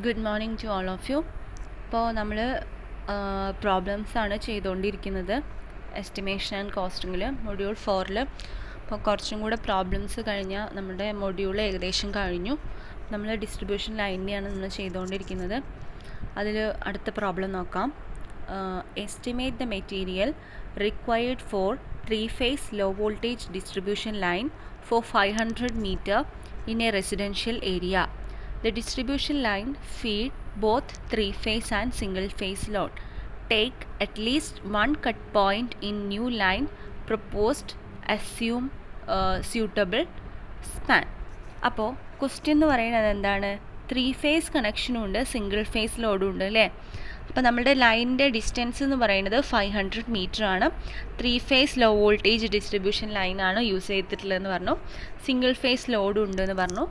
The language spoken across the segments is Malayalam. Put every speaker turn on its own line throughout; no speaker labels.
Good morning to all of you. ഇപ്പോൾ നമ്മൾ പ്രോബ്ലംസാണ് ചെയ്തുകൊണ്ടിരിക്കുന്നത് എസ്റ്റിമേഷൻ ആൻഡ് കോസ്റ്റിങ്ങിൽ മൊഡ്യൂൾ 4. അപ്പോൾ കുറച്ചും കൂടെ പ്രോബ്ലംസ് കഴിഞ്ഞാൽ നമ്മുടെ മൊഡ്യൂൾ ഏകദേശം കഴിഞ്ഞു. നമ്മൾ ഡിസ്ട്രിബ്യൂഷൻ ലൈനിനെയാണ് നമ്മൾ ചെയ്തുകൊണ്ടിരിക്കുന്നത്. അതിൽ അടുത്ത പ്രോബ്ലം നോക്കാം. Estimate the material required for 3-phase low voltage distribution line for 500 meter in a residential area. The distribution line feed both 3-phase and single-phase load. Take at least one cut point in new line proposed. Assume suitable span. അപ്പോൾ ക്വസ്റ്റ്യൻ എന്ന് പറയുന്നത് എന്താണ്? 3-phase കണക്ഷനും ഉണ്ട്, സിംഗിൾ ഫേസ് ലോഡും ഉണ്ട് അല്ലേ? അപ്പോൾ നമ്മുടെ ലൈനിൻ്റെ ഡിസ്റ്റൻസ് എന്ന് പറയുന്നത് 500 മീറ്റർ ആണ്. 3-phase ലോ വോൾട്ടേജ് ഡിസ്ട്രിബ്യൂഷൻ ലൈനാണ് യൂസ് ചെയ്തിട്ടുള്ളതെന്ന് പറഞ്ഞു. സിംഗിൾ ഫേസ് ലോഡും ഉണ്ടെന്ന് പറഞ്ഞു.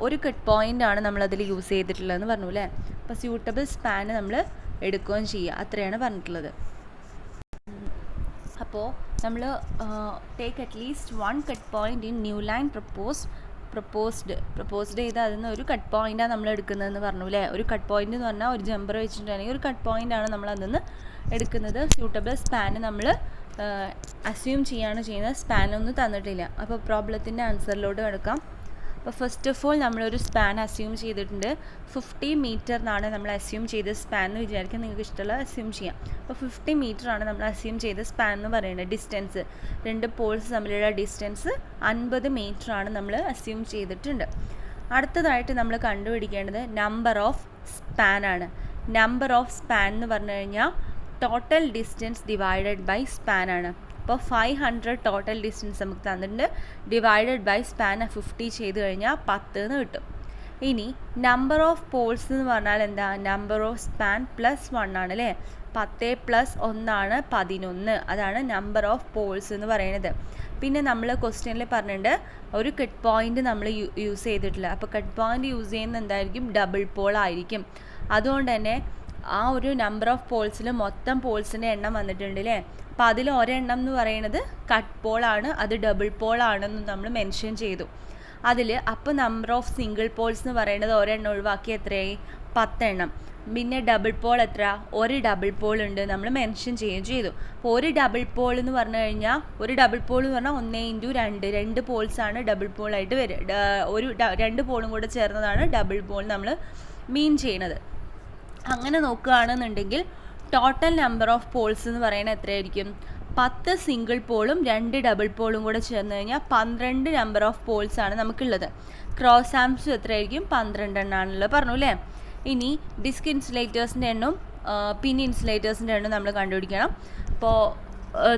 ഒരു കട്ട് പോയിൻ്റ് ആണ് നമ്മളതിൽ യൂസ് ചെയ്തിട്ടുള്ളതെന്ന് പറഞ്ഞു അല്ലേ? അപ്പോൾ സ്യൂട്ടബിൾ സ്പാന് നമ്മൾ എടുക്കുകയും ചെയ്യുക, അത്രയാണ് പറഞ്ഞിട്ടുള്ളത്. അപ്പോൾ നമ്മൾ take at least one cut point in new line proposed ചെയ്ത് അതിൽ നിന്ന് ഒരു കട്ട് പോയിൻ്റാണ് നമ്മൾ എടുക്കുന്നതെന്ന് പറഞ്ഞു അല്ലേ? ഒരു കട്ട് പോയിൻ്റ് എന്ന് പറഞ്ഞാൽ ഒരു ജമ്പർ വെച്ചിട്ടുണ്ടെങ്കിൽ ഒരു കട്ട് പോയിൻ്റാണ് നമ്മൾ അതിൽ നിന്ന് എടുക്കുന്നത്. സ്യൂട്ടബിൾ സ്പാന് നമ്മൾ അസ്യൂം ചെയ്യാണ് ചെയ്യുന്നത്. സ്പാനൊന്നും തന്നിട്ടില്ല. അപ്പോൾ പ്രോബ്ലത്തിൻ്റെ ആൻസറിലോട്ട് കിടക്കാം. അപ്പോൾ ഫസ്റ്റ് ഓഫ് ഓൾ നമ്മളൊരു സ്പാൻ അസ്യൂം ചെയ്തിട്ടുണ്ട്. 50 മീറ്റർ എന്നാണ് നമ്മൾ അസ്യൂം ചെയ്ത സ്പാൻ എന്ന് വിചാരിക്കാൻ നിങ്ങൾക്ക് ഇഷ്ടമുള്ള അസ്യൂം ചെയ്യാം. അപ്പോൾ 50 മീറ്റർ ആണ് നമ്മൾ അസ്യൂം ചെയ്ത സ്പാൻ എന്ന് പറയുന്നത്. ഡിസ്റ്റൻസ്, രണ്ട് പോൾസ് തമ്മിലുള്ള ഡിസ്റ്റൻസ് 50 മീറ്റർ ആണ് നമ്മൾ അസ്യൂം ചെയ്തിട്ടുണ്ട്. അടുത്തതായിട്ട് നമ്മൾ കണ്ടുപിടിക്കേണ്ടത് നമ്പർ ഓഫ് സ്പാൻ ആണ്. നമ്പർ ഓഫ് സ്പാൻ എന്ന് പറഞ്ഞു കഴിഞ്ഞാൽ total distance divided by span ആണ്. അപ്പോൾ 500 ടോട്ടൽ ഡിസ്റ്റൻസ് നമുക്ക് തന്നിട്ടുണ്ട്. ഡിവൈഡഡ് ബൈ സ്പാൻ 50 ചെയ്ത് കഴിഞ്ഞാൽ 10 എന്ന് കിട്ടും. ഇനി നമ്പർ ഓഫ് പോൾസ് എന്ന് പറഞ്ഞാൽ എന്താ? നമ്പർ ഓഫ് സ്പാൻ +1 ആണ് അല്ലേ? 10 + 1 ആണ് 11. അതാണ് നമ്പർ ഓഫ് പോൾസ് എന്ന് പറയുന്നത്. പിന്നെ നമ്മൾ ക്വസ്റ്റ്യനിൽ പറഞ്ഞിട്ടുണ്ട് ഒരു കട്ട് പോയിൻ്റ് നമ്മൾ യൂസ് ചെയ്തിട്ടില്ല. അപ്പോൾ കട്ട് പോയിൻ്റ് യൂസ് ചെയ്യുന്നത് എന്തായിരിക്കും? ഡബിൾ പോൾ ആയിരിക്കും. അതുകൊണ്ട് തന്നെ ആ ഒരു നമ്പർ ഓഫ് പോൾസിൽ മൊത്തം പോൾസിൻ്റെ എണ്ണം വന്നിട്ടുണ്ട് അല്ലേ? അപ്പോൾ അതിൽ ഒരെണ്ണം എന്ന് പറയുന്നത് കട്ട് പോളാണ്, അത് ഡബിൾ പോളാണെന്ന് നമ്മൾ മെൻഷൻ ചെയ്തു അതിൽ. അപ്പോൾ നമ്പർ ഓഫ് സിംഗിൾ പോൾസ് എന്ന് പറയുന്നത് ഒരെണ്ണം ഒഴിവാക്കി എത്രയായി? 10 എണ്ണം. പിന്നെ ഡബിൾ പോൾ എത്ര? ഒരു ഡബിൾ പോൾ ഉണ്ട്, നമ്മൾ മെൻഷൻ ചെയ്യുകയും ചെയ്തു. അപ്പോൾ ഒരു ഡബിൾ പോൾ എന്ന് പറഞ്ഞു കഴിഞ്ഞാൽ, ഒരു ഡബിൾ പോൾ എന്ന് പറഞ്ഞാൽ 1 × 2 2 പോൾസാണ് ഡബിൾ പോളായിട്ട് വരിക. ഒരു 2 പോളും കൂടെ ചേർന്നതാണ് ഡബിൾ പോൾ നമ്മൾ മീൻ ചെയ്യണത്. അങ്ങനെ നോക്കുകയാണെന്നുണ്ടെങ്കിൽ ടോട്ടൽ നമ്പർ ഓഫ് പോൾസ് എന്ന് പറയുന്നത് എത്രയായിരിക്കും? 10 സിംഗിൾ പോളും 2 ഡബിൾ പോളും കൂടെ ചേർന്ന് കഴിഞ്ഞാൽ 12 നമ്പർ ഓഫ് പോൾസ് ആണ് നമുക്കുള്ളത്. ക്രോസ് ആംസും എത്രയായിരിക്കും? 12 എണ്ണാണല്ലോ പറഞ്ഞു അല്ലേ? ഇനി ഡിസ്ക് ഇൻസുലേറ്റേഴ്സിൻ്റെ എണ്ണവും പിൻ ഇൻസുലേറ്റേഴ്സിൻ്റെ എണ്ണവും നമ്മൾ കണ്ടുപിടിക്കണം. അപ്പോൾ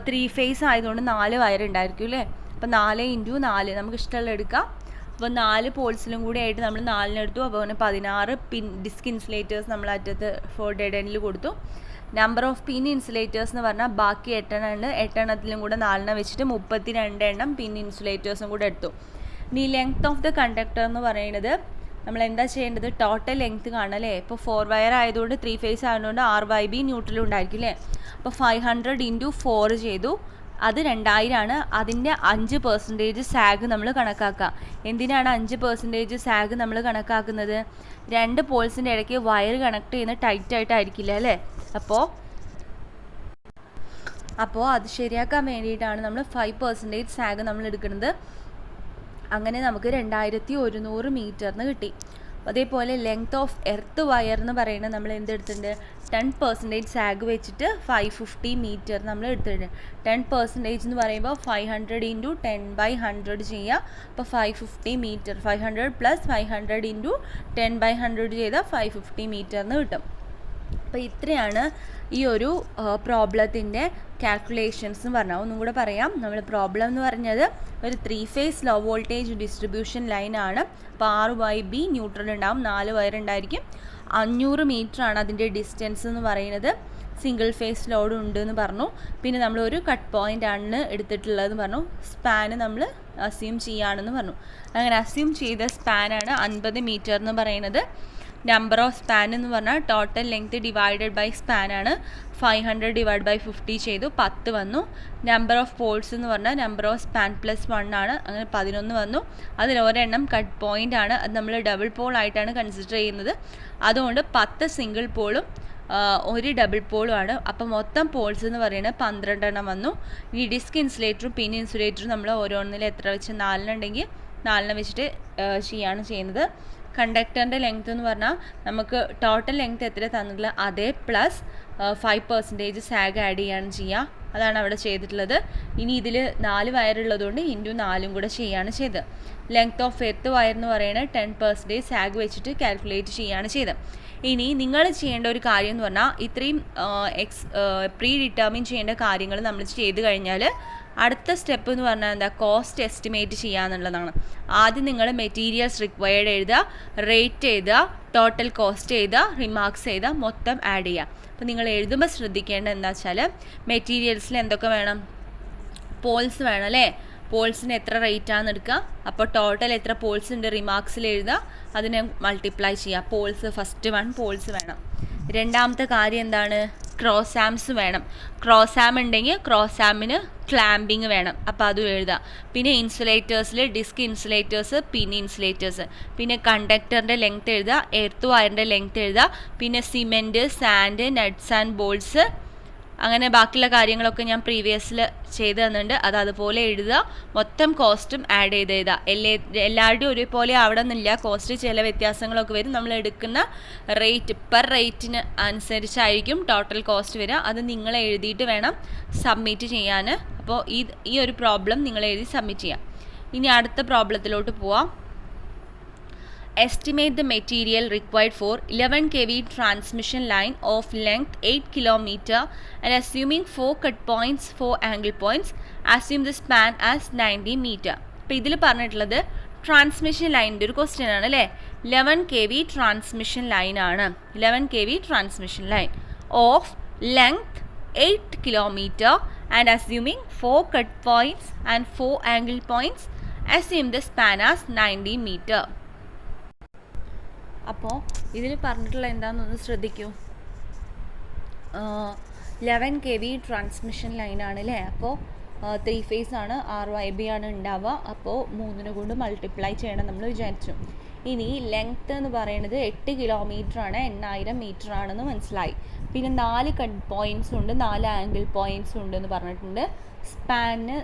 3-phase ആയതുകൊണ്ട് 4 വയർ ഉണ്ടായിരിക്കും അല്ലേ? അപ്പോൾ 4 × 4 നമുക്ക് ഇഷ്ടമുള്ള എടുക്കാം. അപ്പോൾ 4 പോൾസിലും കൂടി ആയിട്ട് നമ്മൾ 4 എടുത്തു. അപ്പോൾ അങ്ങനെ 16 പിൻ ഡിസ്ക് ഇൻസുലേറ്റേഴ്സ് നമ്മൾ അറ്റത്ത് 4 ഡെഡ് എൻഡിൽ കൊടുത്തു. നമ്പർ ഓഫ് പിൻ ഇൻസുലേറ്റേഴ്സ് എന്ന് പറഞ്ഞാൽ ബാക്കി 8 എണ്ണം ഉണ്ട്. 8 എണ്ണത്തിലും കൂടെ 4 വെച്ചിട്ട് 32 എണ്ണം പിൻ ഇൻസുലേറ്റേഴ്സും കൂടെ എടുത്തു. ഇനി ലെങ്ത് ഓഫ് ദ കണ്ടക്ടർ എന്ന് പറയുന്നത് നമ്മൾ എന്താ ചെയ്യേണ്ടത്? ടോട്ടൽ ലെങ്ത് കാണാം അല്ലേ? ഇപ്പോൾ 4 വയർ ആയതുകൊണ്ട് 3-phase ആയതുകൊണ്ട് RYB ന്യൂട്രലും ഉണ്ടായിരിക്കും അല്ലേ? അപ്പോൾ 500 × 4 ചെയ്തു. അത് 2000 ആണ്. അതിൻ്റെ 5% സാഗ് നമ്മൾ കണക്കാക്കുക. എന്തിനാണ് 5% സാഗ് നമ്മൾ കണക്കാക്കുന്നത്? 2 പോൾസിൻ്റെ ഇടയ്ക്ക് വയർ കണക്ട് ചെയ്യുന്ന ടൈറ്റായിട്ടായിരിക്കില്ല അല്ലേ? അപ്പോൾ അത് ശരിയാക്കാൻ വേണ്ടിയിട്ടാണ് നമ്മൾ 5% സാഗ് നമ്മൾ എടുക്കുന്നത്. അങ്ങനെ നമുക്ക് 2100 മീറ്ററിന് കിട്ടി. അതേപോലെ ലെങ്ത് ഓഫ് എർത്ത് വയർ എന്ന് പറയുന്നത് നമ്മൾ എന്തെടുത്തിട്ടുണ്ട്? 10% സാഗ് വെച്ചിട്ട് 550 മീറ്റർ നമ്മൾ എടുത്തിട്ടുണ്ട്. 10% എന്ന് പറയുമ്പോൾ 500 × 10/100 ചെയ്യുക. അപ്പോൾ 550 മീറ്റർ. 500 + 500 × 10/100 ചെയ്താൽ 550 മീറ്ററിന് കിട്ടും. അപ്പോൾ ഇത്രയാണ് ഈ ഒരു പ്രോബ്ലത്തിൻ്റെ കാൽക്കുലേഷൻസ് എന്ന് പറഞ്ഞാൽ. ഒന്നും കൂടെ പറയാം. നമ്മൾ പ്രോബ്ലം എന്ന് പറഞ്ഞത് ഒരു 3-phase ലോ വോൾട്ടേജ് ഡിസ്ട്രിബ്യൂഷൻ ലൈനാണ്. അപ്പോൾ RYB ന്യൂട്രൽ ഉണ്ടാവും, 4 വയർ ഉണ്ടായിരിക്കും. 500 മീറ്റർ ആണ് അതിൻ്റെ ഡിസ്റ്റൻസ് എന്ന് പറയുന്നത്. സിംഗിൾ ഫേസ് ലോഡ് ഉണ്ട് എന്ന് പറഞ്ഞു. പിന്നെ നമ്മൾ ഒരു കട്ട് പോയിൻ്റ് ആണ് എടുത്തിട്ടുള്ളതെന്ന് പറഞ്ഞു. സ്പാന് നമ്മൾ അസ്യൂം ചെയ്യുകയാണെന്ന് പറഞ്ഞു. അങ്ങനെ അസ്യൂം ചെയ്ത സ്പാനാണ് 50 മീറ്റർ എന്ന് പറയുന്നത്. നമ്പർ ഓഫ് സ്പാൻ എന്ന് പറഞ്ഞാൽ total length divided by span ആണ്. 500 ഡിവൈഡ് ബൈ 50 ചെയ്തു, 10 വന്നു. നമ്പർ ഓഫ് പോൾസ് എന്ന് പറഞ്ഞാൽ നമ്പർ ഓഫ് സ്പാൻ പ്ലസ് 1 ആണ്, അങ്ങനെ 11 വന്നു. അതിൽ ഒരെണ്ണം കട്ട് പോയിൻ്റ് ആണ്, അത് നമ്മൾ ഡബിൾ പോൾ ആയിട്ടാണ് കൺസിഡർ ചെയ്യുന്നത്. അതുകൊണ്ട് 10 സിംഗിൾ പോളും ഒരു ഡബിൾ പോളും ആണ്. അപ്പോൾ മൊത്തം പോൾസ് എന്ന് പറയുന്നത് 12 എണ്ണം വന്നു. ഈ ഡിസ്ക് ഇൻസുലേറ്ററും പിൻ ഇൻസുലേറ്ററും നമ്മൾ ഓരോന്നിൽ എത്ര വെച്ച് 4 ഉണ്ടെങ്കിൽ 4 വെച്ചിട്ട് ചെയ്യാണ് ചെയ്യുന്നത്. കണ്ടക്ടറിൻ്റെ ലെങ്ത് എന്ന് പറഞ്ഞാൽ നമുക്ക് ടോട്ടൽ ലെങ്ത് എത്ര തന്നിട്ടുള്ള അതേ പ്ലസ് 5% സാഗ് ആഡ് ചെയ്യാണ് ചെയ്യുക. അതാണ് അവിടെ ചെയ്തിട്ടുള്ളത്. ഇനി ഇതിൽ 4 വയറുള്ളതുകൊണ്ട് ഇൻറ്റു 4 കൂടെ ചെയ്യാണ് ചെയ്തത്. ലെങ്ത് ഓഫ് എർത്ത് വയർ എന്ന് പറയുന്നത് 10% സാഗ് വെച്ചിട്ട് കാൽക്കുലേറ്റ് ചെയ്യാണ് ചെയ്തത്. ഇനി നിങ്ങൾ ചെയ്യേണ്ട ഒരു കാര്യം എന്ന് പറഞ്ഞാൽ ഇത്രയും പ്രീ ഡിറ്റർമിൻ ചെയ്യേണ്ട കാര്യങ്ങൾ നമ്മൾ ചെയ്ത് കഴിഞ്ഞാൽ അടുത്ത സ്റ്റെപ്പ് എന്ന് പറഞ്ഞാൽ എന്താ, കോസ്റ്റ് എസ്റ്റിമേറ്റ് ചെയ്യാന്നുള്ളതാണ്. ആദ്യം നിങ്ങൾ മെറ്റീരിയൽസ് റിക്വയർഡ് എഴുതുക, റേറ്റ് എഴുതുക, ടോട്ടൽ കോസ്റ്റ് എഴുതുക, റിമാർക്സ് എഴുതുക, മൊത്തം ആഡ് ചെയ്യുക. അപ്പോൾ നിങ്ങൾ എഴുതുമ്പോൾ ശ്രദ്ധിക്കേണ്ടത് എന്താ വെച്ചാൽ മെറ്റീരിയൽസിൽ എന്തൊക്കെ വേണം, പോൾസ് വേണം അല്ലേ. പോൾസിന് എത്ര റേറ്റ് ആണെന്ന് എടുക്കുക, അപ്പോൾ ടോട്ടൽ എത്ര പോൾസ് ഉണ്ട് റിമാർക്സിൽ എഴുതുക, അതിനെ മൾട്ടിപ്ലൈ ചെയ്യുക. പോൾസ് ഫസ്റ്റ് 1 പോൾസ് വേണം. രണ്ടാമത്തെ കാര്യം എന്താണ്, ക്രോസ് ആംസ് വേണം. ക്രോസ് ആം ഉണ്ടെങ്കിൽ ക്രോസ് ആമിന് ക്ലാമ്പിങ് വേണം, അപ്പോൾ അതും എഴുതുക. പിന്നെ ഇൻസുലേറ്റേഴ്സിൽ ഡിസ്ക് ഇൻസുലേറ്റേഴ്സ്, പിൻ ഇൻസുലേറ്റേഴ്സ്, പിന്നെ കണ്ടക്ടറിൻ്റെ ലെങ്ത് എഴുതുക, എർത്ത് വയറിൻ്റെ ലെങ്ത് എഴുതുക, പിന്നെ സിമെൻറ്റ്, സാൻഡ്, നട്ട്സ് ആൻഡ് ബോൾട്സ്, അങ്ങനെ ബാക്കിയുള്ള കാര്യങ്ങളൊക്കെ ഞാൻ പ്രീവിയസിൽ ചെയ്ത് തന്നിട്ടുണ്ട്. അത് അതുപോലെ എഴുതുക, മൊത്തം കോസ്റ്റും ആഡ് ചെയ്ത് എഴുതുക. എല്ലാവരുടെയും ഒരുപോലെ അവിടെ നിന്നില്ല, കോസ്റ്റ് ചില വ്യത്യാസങ്ങളൊക്കെ വരും. നമ്മൾ എടുക്കുന്ന റേറ്റ് പെർ റേറ്റിന് അനുസരിച്ചായിരിക്കും ടോട്ടൽ കോസ്റ്റ് വരിക. അത് നിങ്ങൾ എഴുതിയിട്ട് വേണം സബ്മിറ്റ് ചെയ്യാൻ. അപ്പോൾ ഈ ഒരു പ്രോബ്ലം നിങ്ങൾ എഴുതി സബ്മിറ്റ് ചെയ്യാം. ഇനി അടുത്ത പ്രോബ്ലത്തിലോട്ട് പോവാം. Estimate the material required for 11 kV transmission line of length 8 km and assuming 4 cut points, 4 angle points, assume the span as 90 meter. അപ്പോൾ ഇതിൽ പറഞ്ഞിട്ടുള്ളത് ട്രാൻസ്മിഷൻ ലൈനിൻ്റെ ഒരു ക്വസ്റ്റ്യൻ ആണ് അല്ലേ. 11 kV ട്രാൻസ്മിഷൻ ലൈൻ ആണ്. 11 kV transmission line of length 8 km and assuming 4 cut points and 4 angle points, assume the span as 90 meter. അപ്പോൾ ഇതിൽ പറഞ്ഞിട്ടുള്ള എന്താണെന്നൊന്ന് ശ്രദ്ധിക്കൂ. 11 kV ട്രാൻസ്മിഷൻ ലൈനാണ് അല്ലേ. അപ്പോൾ 3 ഫേസ് ആണ്, 6 YB ആണ് ഉണ്ടാവുക. അപ്പോൾ 3 കൊണ്ട് മൾട്ടിപ്ലൈ ചെയ്യണം നമ്മൾ വിചാരിച്ചു. ഇനി ലെങ്ത്ത് എന്ന് പറയുന്നത് 8 കിലോമീറ്റർ ആണ്, 8000 മീറ്റർ ആണെന്ന് മനസ്സിലായി. പിന്നെ 4 കട്ട് പോയിൻറ്റ്സ് ഉണ്ട്, 4 ആംഗിൾ പോയിൻറ്റ്സ് ഉണ്ട് എന്ന് പറഞ്ഞിട്ടുണ്ട്. സ്പാന്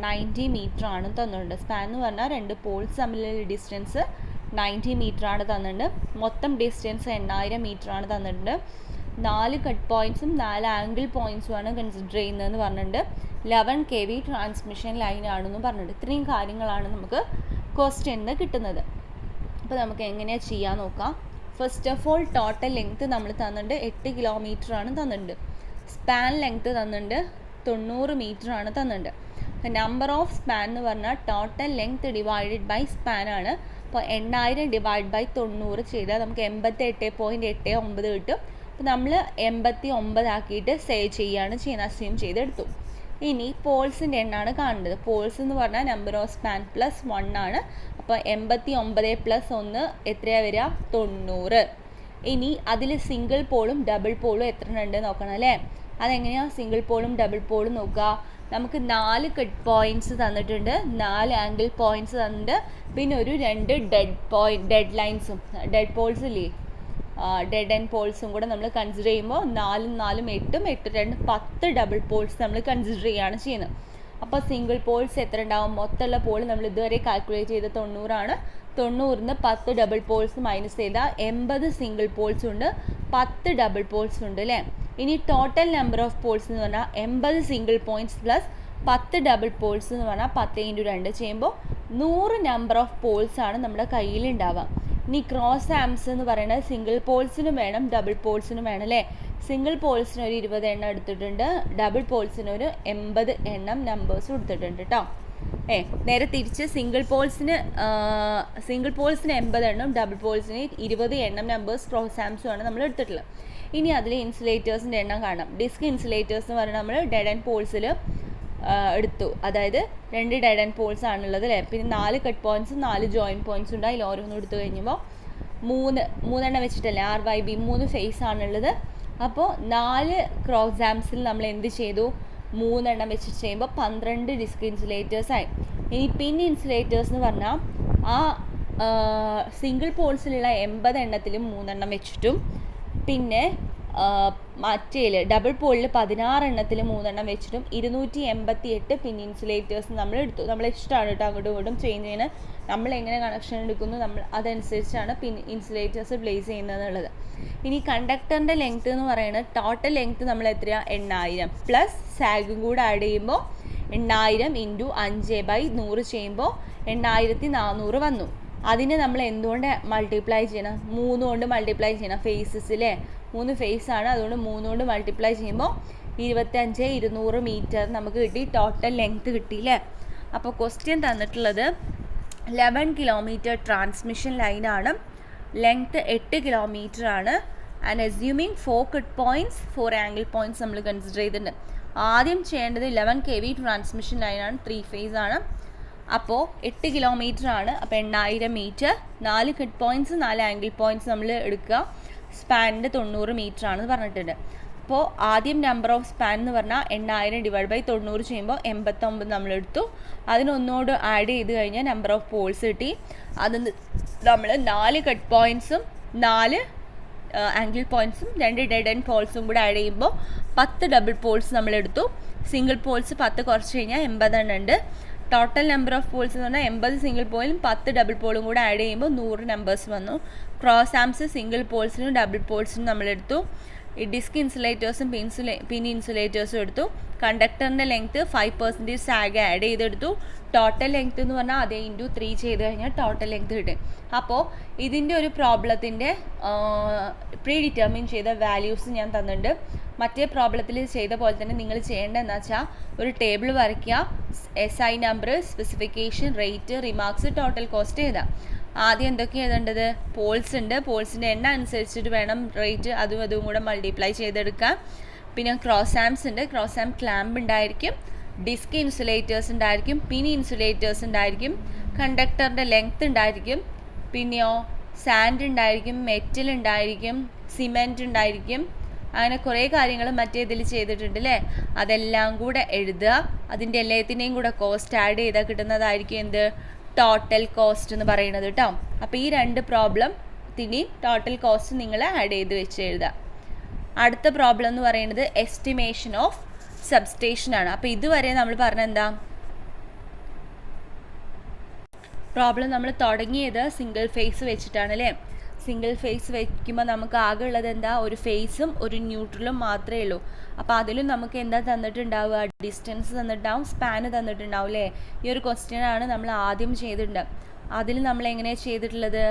90 മീറ്റർ ആണ് തന്നിട്ടുണ്ട്. സ്പാൻ എന്ന് പറഞ്ഞാൽ 2 പോൾസ് തമ്മിലുള്ള ഡിസ്റ്റൻസ് 90 മീറ്റർ ആണ് തന്നിട്ടുണ്ട്. മൊത്തം ഡിസ്റ്റൻസ് 8000 മീറ്റർ ആണ് തന്നിട്ടുണ്ട്. 4 കട്ട് പോയിൻറ്റ്സും 4 ആംഗിൾ പോയിൻറ്റ്സുമാണ് കൺസിഡർ ചെയ്യുന്നതെന്ന് പറഞ്ഞിട്ടുണ്ട്. 11 kV ട്രാൻസ്മിഷൻ ലൈൻ ആണെന്ന് പറഞ്ഞിട്ടുണ്ട്. ഇത്രയും കാര്യങ്ങളാണ് നമുക്ക് ക്വസ്റ്റ്യനിൽ കിട്ടുന്നത്. അപ്പോൾ നമുക്ക് എങ്ങനെയാണ് ചെയ്യാൻ നോക്കാം. First of all total length നമ്മൾ തന്നിട്ടുണ്ട് 8 കിലോമീറ്റർ ആണ് തന്നിട്ടുണ്ട്. സ്പാൻ ലെങ്ത്ത് തന്നിട്ടുണ്ട് 90 മീറ്റർ ആണ് തന്നിട്ടുണ്ട്. നമ്പർ ഓഫ് സ്പാൻ എന്ന് പറഞ്ഞാൽ total length divided by span ആണ്. അപ്പോൾ 8000 ഡിവൈഡ് ബൈ 90 ചെയ്താൽ നമുക്ക് 88.89 കിട്ടും. അപ്പോൾ നമ്മൾ 89 ആക്കിയിട്ട് സേവ് ചെയ്യുകയാണ് ചെയ്യുന്നത്, അസ്യൂം ചെയ്തെടുത്തു. ഇനി പോൾസിൻ്റെ എണ്ണമാണ് കാണേണ്ടത്. പോൾസ് എന്ന് പറഞ്ഞാൽ നമ്പർ ഓഫ് സ്പാൻ പ്ലസ് 1 ആണ്. അപ്പോൾ 89 പ്ലസ് 1 എത്രയാണ് വരിക, 90. ഇനി അതിൽ സിംഗിൾ പോളും ഡബിൾ പോളും എത്ര ഉണ്ട് നോക്കണം അല്ലേ. അതെങ്ങനെയാണ് സിംഗിൾ പോളും ഡബിൾ പോളും നോക്കുക. നമുക്ക് 4 കട്ട് പോയിൻറ്റ്സ് തന്നിട്ടുണ്ട്, 4 ആംഗിൾ പോയിൻറ്റ്സ് തന്നിട്ടുണ്ട്, പിന്നെ ഒരു 2 ഡെഡ് ലൈൻസും ഡെഡ് പോൾസ് ഇല്ലേ, ഡെഡ് ആൻഡ് പോൾസും കൂടെ നമ്മൾ കൺസിഡർ ചെയ്യുമ്പോൾ 4 4 8 8 2 10 ഡബിൾ പോൾസ് നമ്മൾ കൺസിഡർ ചെയ്യുകയാണ് ചെയ്യുന്നത്. അപ്പോൾ സിംഗിൾ പോൾസ് എത്ര ഉണ്ടാവും, മൊത്തമുള്ള പോൾ നമ്മൾ ഇതുവരെ കാൽക്കുലേറ്റ് ചെയ്ത് 90 ആണ്. 90 10 ഡബിൾ പോൾസ് മൈനസ് ചെയ്താൽ 80 സിംഗിൾ പോൾസും ഉണ്ട്, 10 ഡബിൾ പോൾസും ഉണ്ട് അല്ലേ. ഇനി ടോട്ടൽ നമ്പർ ഓഫ് പോൾസ് എന്ന് പറഞ്ഞാൽ 80 single points plus 10 double poles എന്ന് പറഞ്ഞാൽ 10 × 2 ചെയ്യുമ്പോൾ 100 നമ്പർ ഓഫ് പോൾസ് ആണ് നമ്മുടെ കയ്യിൽ ഉണ്ടാവുക. ഇനി ക്രോസ് ആംസ് എന്ന് പറയുന്നത് സിംഗിൾ പോൾസിനും വേണം ഡബിൾ പോൾസിനും വേണം അല്ലേ. സിംഗിൾ പോൾസിന് ഒരു 20 എണ്ണം എടുത്തിട്ടുണ്ട്, ഡബിൾ പോൾസിന് ഒരു 80 എണ്ണം നമ്പേഴ്സും എടുത്തിട്ടുണ്ട് കേട്ടോ. നേരെ തിരിച്ച് സിംഗിൾ പോൾസിന് 80 എണ്ണം, ഡബിൾ പോൾസിന് 20 എണ്ണം നമ്പേഴ്സ് ക്രോസ് ആംസും ആണ് നമ്മൾ എടുത്തിട്ടുള്ളത്. ഇനി അതിൽ ഇൻസുലേറ്റേഴ്സിൻ്റെ എണ്ണം കാണാം. ഡിസ്ക് ഇൻസുലേറ്റേഴ്സ് എന്ന് പറഞ്ഞാൽ നമ്മൾ ഡെഡ് ആൻഡ് പോൾസിൽ എടുത്തു, അതായത് 2 ഡെഡ് ആൻഡ് പോൾസ് ആണുള്ളത് അല്ലേ. പിന്നെ 4 കട്ട് പോയിൻറ്റ്സും 4 ജോയിൻറ്റ് പോയിൻറ്റ്സും ഉണ്ട്. അതിൽ ഓരോന്നും എടുത്തു കഴിഞ്ഞപ്പോൾ മൂന്നെണ്ണം വെച്ചിട്ടല്ലേ RYB 3 ഫേസ് ആണുള്ളത്. അപ്പോൾ 4 ക്രോസാംസിൽ നമ്മൾ എന്ത് ചെയ്തു, 3 എണ്ണം വെച്ചിട്ട് ചെയ്യുമ്പോൾ 12 ഡിസ്ക് ഇൻസുലേറ്റേഴ്സായി. ഇനി പിൻ ഇൻസുലേറ്റേഴ്സ് എന്ന് പറഞ്ഞാൽ ആ സിംഗിൾ പോൾസിലുള്ള 80 എണ്ണത്തിലും 3 എണ്ണം വെച്ചിട്ടും പിന്നെ മറ്റേൽ ഡബിൾ പോളിൽ 16 എണ്ണത്തിൽ 3 എണ്ണം വെച്ചിട്ടും 288 പിൻ ഇൻസുലേറ്റേഴ്സ് നമ്മൾ എടുത്തു. നമ്മളെ ഇഷ്ടമാണ് കേട്ടോ അങ്ങോട്ടും ഇങ്ങോട്ടും ചേഞ്ച് ചെയ്യുന്നത്. നമ്മൾ എങ്ങനെ കണക്ഷൻ എടുക്കുന്നു നമ്മൾ അതനുസരിച്ചാണ് പിൻ ഇൻസുലേറ്റേഴ്സ് പ്ലേസ് ചെയ്യുന്നത് എന്നുള്ളത്. ഇനി കണ്ടക്ടറിൻ്റെ ലെങ്ത്ത് എന്ന് പറയുന്നത് ടോട്ടൽ ലെങ്ത്ത് നമ്മൾ എത്രയാണ് 8000 പ്ലസ് സാഗും കൂടെ ആഡ് ചെയ്യുമ്പോൾ 8000 ഇൻറ്റു 5/100 ചെയ്യുമ്പോൾ 8400 വന്നു. അതിനെ നമ്മൾ എന്തുകൊണ്ട് മൾട്ടിപ്ലൈ ചെയ്യണം, 3 കൊണ്ട് മൾട്ടിപ്ലൈ ചെയ്യണം. ഫേസസിലെ 3 ഫേസ് ആണ്, അതുകൊണ്ട് 3 കൊണ്ട് മൾട്ടിപ്ലൈ ചെയ്യുമ്പോൾ 25200 മീറ്റർ നമുക്ക് കിട്ടി. ടോട്ടൽ ലെങ്ത്ത് കിട്ടിയില്ലേ. അപ്പോൾ ക്വസ്റ്റ്യൻ തന്നിട്ടുള്ളത് 11 കിലോമീറ്റർ ട്രാൻസ്മിഷൻ ലൈനാണ്, ലെങ്ത്ത് 8 കിലോമീറ്റർ ആണ്. And assuming 4 cut points 4 angle points നമ്മൾ കൺസിഡർ ചെയ്തിട്ടുണ്ട്. ആദ്യം ചെയ്യേണ്ടത് 11 kV ട്രാൻസ്മിഷൻ ലൈനാണ്, 3 ഫേസ് ആണ്. അപ്പോൾ 8 കിലോമീറ്റർ ആണ്. അപ്പോൾ 8000 metre, 4 cut points 4 angle points നമ്മൾ എടുക്കുക. സ്പാനിൻ്റെ 90 മീറ്റർ ആണെന്ന് പറഞ്ഞിട്ടുണ്ട്. അപ്പോൾ ആദ്യം നമ്പർ ഓഫ് സ്പാൻ എന്ന് പറഞ്ഞാൽ 8000/90 ചെയ്യുമ്പോൾ 89 നമ്മളെടുത്തു. അതിനൊന്നോട് ആഡ് ചെയ്ത് കഴിഞ്ഞാൽ നമ്പർ ഓഫ് പോൾസ് കിട്ടി. അത് നമ്മൾ 4 കട്ട് പോയിൻറ്റ്സും 4 ആംഗിൾ പോയിൻറ്റ്സും 2 ഡെഡ് എൻഡ് പോൾസും കൂടെ ആഡ് ചെയ്യുമ്പോൾ 10 ഡബിൾ പോൾസ് നമ്മളെടുത്തു. സിംഗിൾ പോൾസ് 10 കുറച്ച് കഴിഞ്ഞാൽ 80 എണ്ണം ഉണ്ട്. ടോട്ടൽ നമ്പർ ഓഫ് പോൾസ് എന്ന് പറഞ്ഞാൽ 80 സിംഗിൾ പോയിലും 10 ഡബിൾ പോളും കൂടെ ആഡ് ചെയ്യുമ്പോൾ 100 നമ്പേഴ്സ് വന്നു. ക്രോസ് ആംസ് സിംഗിൾ പോൾസിനും ഡബിൾ പോൾസിനും നമ്മളെടുത്തു. ഈ ഡിസ്ക് ഇൻസുലേറ്റേഴ്സും പിൻ ഇൻസുലേറ്റേഴ്സും എടുത്തു. കണ്ടക്ടറിൻ്റെ ലെങ്ത്ത് 5% സാഗ് ആഡ് ചെയ്തെടുത്തു. ടോട്ടൽ ലെങ്ത്ത് എന്ന് പറഞ്ഞാൽ അതേ ഇൻറ്റു 3 ചെയ്ത് കഴിഞ്ഞാൽ ടോട്ടൽ ലെങ്ത്ത് കിട്ടും. അപ്പോൾ ഇതിൻ്റെ ഒരു പ്രോബ്ലത്തിൻ്റെ പ്രീ ഡിറ്റർമിൻ ചെയ്ത വാല്യൂസ് ഞാൻ തന്നിട്ടുണ്ട്. മറ്റേ പ്രോബ്ലത്തിൽ ചെയ്ത പോലെ തന്നെ നിങ്ങൾ ചെയ്യേണ്ടതെന്ന് വെച്ചാൽ ഒരു ടേബിൾ വരയ്ക്കുക. SI number, specification, rate, remarks, total cost എഴുതാം. ആദ്യം എന്തൊക്കെ എഴുതേണ്ടത്, പോൾസ് ഉണ്ട്, പോൾസിൻ്റെ എണ്ണം അനുസരിച്ചിട്ട് വേണം റേറ്റ് അതും കൂടെ മൾട്ടിപ്ലൈ ചെയ്തെടുക്കാം. പിന്നെ ക്രോസ് ആംസ് ഉണ്ട്, ക്രോസ് ആം ക്ലാമ്പ് ഉണ്ടായിരിക്കും, ഡിസ്ക് ഇൻസുലേറ്റേഴ്സ് ഉണ്ടായിരിക്കും, പിൻ ഇൻസുലേറ്റേഴ്സ് ഉണ്ടായിരിക്കും, കണ്ടക്ടറിൻ്റെ ലെങ്ത്ത് ഉണ്ടായിരിക്കും, പിന്നെയോ സാൻഡ് ഉണ്ടായിരിക്കും, മെറ്റൽ ഉണ്ടായിരിക്കും, സിമെൻറ്റ് ഉണ്ടായിരിക്കും. അങ്ങനെ കുറേ കാര്യങ്ങൾ മറ്റേതിൽ ചെയ്തിട്ടുണ്ട് അല്ലേ. അതെല്ലാം കൂടെ എഴുതുക. അതിൻ്റെ എല്ലാത്തിൻ്റെയും കൂടെ കോസ്റ്റ് ആഡ് ചെയ്താൽ കിട്ടുന്നതായിരിക്കും എന്ത്, ടോട്ടൽ കോസ്റ്റ് എന്ന് പറയുന്നത് കേട്ടോ. അപ്പോൾ ഈ 2 പ്രോബ്ലത്തിൻ്റെയും ടോട്ടൽ കോസ്റ്റ് നിങ്ങൾ ആഡ് ചെയ്ത് വെച്ച് എഴുതുക. അടുത്ത പ്രോബ്ലം എന്ന് പറയുന്നത് എസ്റ്റിമേഷൻ ഓഫ് സബ്സ്റ്റേഷൻ ആണ്. അപ്പോൾ ഇതുവരെ നമ്മൾ പറഞ്ഞ എന്താ, പ്രോബ്ലം നമ്മൾ തുടങ്ങിയത് സിംഗിൾ ഫേസ് വെച്ചിട്ടാണ് അല്ലേ. സിംഗിൾ ഫേസ് വയ്ക്കുമ്പോൾ നമുക്ക് ആകെ ഉള്ളത് എന്താ, ഒരു ഫേസും ഒരു ന്യൂട്രലും മാത്രമേ ഉള്ളൂ. അപ്പോൾ അതിലും നമുക്ക് എന്താ തന്നിട്ടുണ്ടാവുക, ഡിസ്റ്റൻസ് തന്നിട്ടുണ്ടാവും, സ്പാന് തന്നിട്ടുണ്ടാവും അല്ലേ. ഈ ഒരു ക്വസ്റ്റ്യനാണ് നമ്മൾ ആദ്യം ചെയ്തിട്ടുണ്ട്. അതിൽ നമ്മൾ എങ്ങനെയാണ് ചെയ്തിട്ടുള്ളത്,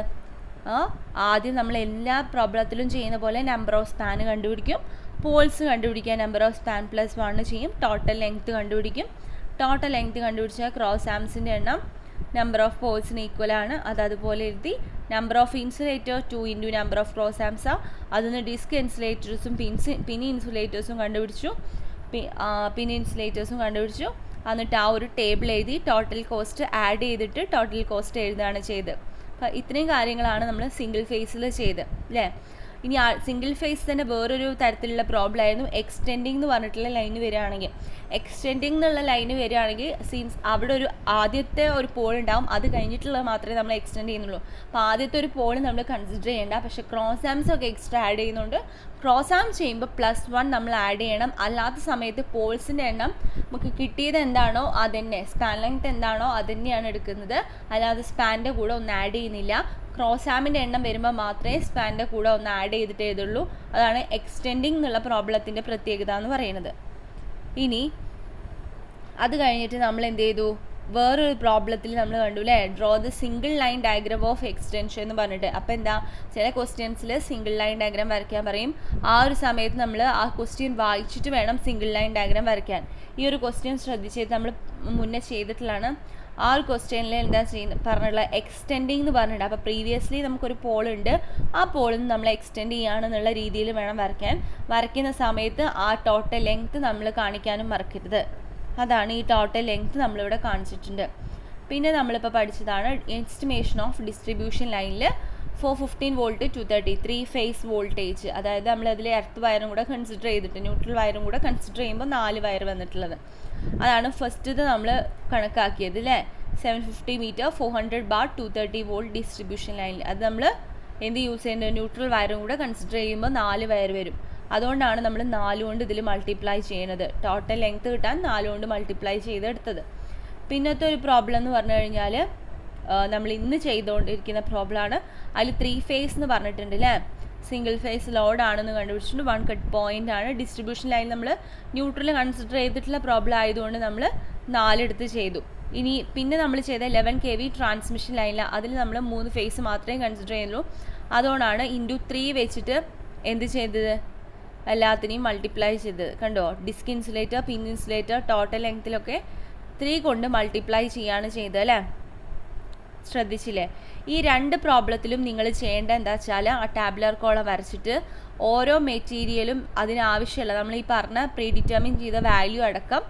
ആദ്യം നമ്മൾ എല്ലാ പ്രോബ്ലത്തിലും ചെയ്യുന്ന പോലെ നമ്പർ ഓഫ് സ്പാന് കണ്ടുപിടിക്കും, പോൾസ് കണ്ടുപിടിക്കാൻ നമ്പർ ഓഫ് സ്പാൻ +1 ചെയ്യും, ടോട്ടൽ ലെങ്ത്ത് കണ്ടുപിടിക്കും. ടോട്ടൽ ലെങ്ത്ത് കണ്ടുപിടിച്ചാൽ ക്രോസ് ആംസിൻ്റെ എണ്ണം നമ്പർ ഓഫ് പോൾസിന് ഈക്വൽ ആണ്, അതുപോലെ എഴുതി. Number of insulator 2 into number of cross ആംസാ, അതിന് ഡിസ്ക് ഇൻസുലേറ്റേഴ്സും പിൻ ഇൻസുലേറ്റേഴ്സും കണ്ടുപിടിച്ചു, പിൻ ഇൻസുലേറ്റേഴ്സും കണ്ടുപിടിച്ചു. എന്നിട്ട് ആ ഒരു ടേബിൾ എഴുതി ടോട്ടൽ കോസ്റ്റ് ആഡ് ചെയ്തിട്ട് ടോട്ടൽ കോസ്റ്റ് എഴുതുകയാണ് ചെയ്തത്. അപ്പോൾ ഇത്രയും കാര്യങ്ങളാണ് നമ്മൾ സിംഗിൾ ഫേസിൽ ചെയ്ത് അല്ലേ. ഇനി സിംഗിൾ ഫേസ് തന്നെ വേറൊരു തരത്തിലുള്ള പ്രോബ്ലം ആയിരുന്നു, എക്സ്റ്റെൻഡിങ് എന്ന് പറഞ്ഞിട്ടുള്ള ലൈന് വരികയാണെങ്കിൽ. എക്സ്റ്റെൻഡിങ് എന്നുള്ള ലൈന് വരികയാണെങ്കിൽ സീൻസ് അവിടെ ഒരു ആദ്യത്തെ ഒരു പോൾ ഉണ്ടാവും, അത് കഴിഞ്ഞിട്ടുള്ളത് മാത്രമേ നമ്മൾ എക്സ്റ്റെൻഡ് ചെയ്യുന്നുള്ളൂ. അപ്പോൾ ആദ്യത്തെ ഒരു പോൾ നമ്മൾ കൺസിഡർ ചെയ്യേണ്ട. പക്ഷേ ക്രോസ് ആംസ് ഒക്കെ എക്സ്ട്രാ ആഡ് ചെയ്യുന്നുണ്ട്. ക്രോസ് ആം ചെയ്യുമ്പോൾ +1 നമ്മൾ ആഡ് ചെയ്യണം. അല്ലാത്ത സമയത്ത് പോൾസിൻ്റെ എണ്ണം നമുക്ക് കിട്ടിയത് എന്താണോ അതുതന്നെ, സ്പാൻ ലെങ്ത് എന്താണോ അതുതന്നെയാണ് എടുക്കുന്നത്. അല്ലാതെ സ്പാൻ്റെ കൂടെ ഒന്നും ആഡ് ചെയ്യുന്നില്ല. ക്രോസ് ആമിൻ്റെ എണ്ണം വരുമ്പോൾ മാത്രമേ സ്പാൻ്റെ കൂടെ ഒന്ന് ആഡ് ചെയ്തിട്ട് എഴുതുള്ളൂ. അതാണ് എക്സ്റ്റെൻഡിങ് എന്നുള്ള പ്രോബ്ലത്തിൻ്റെ പ്രത്യേകത എന്ന് പറയുന്നത്. ഇനി അത് കഴിഞ്ഞിട്ട് നമ്മൾ എന്ത് ചെയ്തു, വേറൊരു പ്രോബ്ലത്തിൽ നമ്മൾ കണ്ടു അല്ലേ, draw the single line diagram of extension എന്ന് പറഞ്ഞിട്ട്. അപ്പോൾ എന്താ, ചില ക്വസ്റ്റ്യൻസിൽ സിംഗിൾ ലൈൻ ഡയഗ്രാം വരയ്ക്കാൻ പറയും. ആ ഒരു സമയത്ത് നമ്മൾ ആ ക്വസ്റ്റ്യൻ വായിച്ചിട്ട് വേണം സിംഗിൾ ലൈൻ ഡയഗ്രാം വരയ്ക്കാൻ. ഈ ഒരു ക്വസ്റ്റ്യൻ ശ്രദ്ധിച്ചത് നമ്മൾ മുന്നേ ചെയ്തിട്ടുള്ളതാണ്. ആ ഒരു ക്വസ്റ്റ്യനിൽ എന്താ പറഞ്ഞിട്ടുള്ള എക്സ്റ്റെൻഡിങ് എന്ന് പറഞ്ഞിട്ടുണ്ട്. അപ്പോൾ പ്രീവിയസ്ലി നമുക്കൊരു പോളുണ്ട്, ആ പോളിൽ നിന്ന് നമ്മൾ എക്സ്റ്റെൻഡ് ചെയ്യുകയാണെന്നുള്ള രീതിയിൽ വേണം വരയ്ക്കാൻ. വരയ്ക്കുന്ന സമയത്ത് ആ ടോട്ടൽ ലെങ്ത്ത് നമ്മൾ കാണിക്കാനും മറക്കരുത്. അതാണ് ഈ ടോട്ടൽ ലെങ്ത്ത് നമ്മളിവിടെ കാണിച്ചിട്ടുണ്ട്. പിന്നെ നമ്മളിപ്പോൾ പഠിച്ചതാണ് എസ്റ്റിമേഷൻ ഓഫ് ഡിസ്ട്രിബ്യൂഷൻ ലൈനിൽ 415 വോൾട്ട് 230 3 ഫേസ് വോൾട്ടേജ്. അതായത് നമ്മൾ അതിൽ എർത്ത് വയറും കൂടെ കൺസിഡർ ചെയ്തിട്ട് ന്യൂട്രൽ വയറും കൂടെ കൺസിഡർ ചെയ്യുമ്പോൾ 4 വയർ വന്നിട്ടുള്ളത്. അതാണ് ഫസ്റ്റത് നമ്മൾ കണക്കാക്കിയത് അല്ലേ. 750 മീറ്റർ 400 ബാർ 230 വോൾട്ട് ഡിസ്ട്രിബ്യൂഷൻ ലൈനിൽ. അത് നമ്മൾ എന്ത് യൂസ് ചെയ്യുന്നത്, ന്യൂട്രൽ വയറും കൂടെ കൺസിഡർ ചെയ്യുമ്പോൾ 4 വയർ വരും. അതുകൊണ്ടാണ് നമ്മൾ 4 കൊണ്ട് ഇതിൽ മൾട്ടിപ്ലൈ ചെയ്യുന്നത്. ടോട്ടൽ ലെങ്ത് കിട്ടാൻ 4 കൊണ്ട് മൾട്ടിപ്ലൈ ചെയ്തെടുത്തത്. പിന്നത്തെ ഒരു പ്രോബ്ലം എന്ന് പറഞ്ഞു കഴിഞ്ഞാൽ നമ്മൾ ഇന്ന് ചെയ്തുകൊണ്ടിരിക്കുന്ന പ്രോബ്ലമാണ്. അതിൽ 3 ഫേസ് എന്ന് പറഞ്ഞിട്ടുണ്ട് അല്ലേ. സിംഗിൾ ഫേസ് ലോഡാണെന്ന് കണ്ടുപിടിച്ചിട്ടുണ്ട്. 1 കട്ട് പോയിൻ്റ് ആണ്. ഡിസ്ട്രിബ്യൂഷൻ ലൈൻ നമ്മൾ ന്യൂട്രൽ കൺസിഡർ ചെയ്തിട്ടുള്ള പ്രോബ്ലം ആയതുകൊണ്ട് നമ്മൾ 4 എടുത്ത് ചെയ്തു. ഇനി പിന്നെ നമ്മൾ ചെയ്ത 11 kV ട്രാൻസ്മിഷൻ ലൈനിൽ അതിൽ നമ്മൾ 3 ഫേസ് മാത്രമേ കൺസിഡർ ചെയ്യുള്ളൂ. അതുകൊണ്ടാണ് ഇൻറ്റു 3 വെച്ചിട്ട് എന്ത് ചെയ്തത്, എല്ലാത്തിനെയും മൾട്ടിപ്ലൈ ചെയ്തത്. കണ്ടോ, ഡിസ്ക് ഇൻസുലേറ്റർ, പിൻ ഇൻസുലേറ്റർ, ടോട്ടൽ ലെങ്ത്തിലൊക്കെ 3 കൊണ്ട് മൾട്ടിപ്ലൈ ചെയ്യാണ് ചെയ്തത് അല്ലേ. ശ്രദ്ധിച്ചില്ലേ? ഈ 2 പ്രോബ്ലത്തിലും നിങ്ങൾ ചെയ്യേണ്ട എന്താ വെച്ചാൽ ആ ടാബുലർ കോളം വരച്ചിട്ട് ഓരോ മെറ്റീരിയലും അതിനാവശ്യമുള്ള നമ്മൾ ഈ പറഞ്ഞ പ്രീ ഡിറ്റർമിൻ ചെയ്ത വാല്യൂ അടക്കം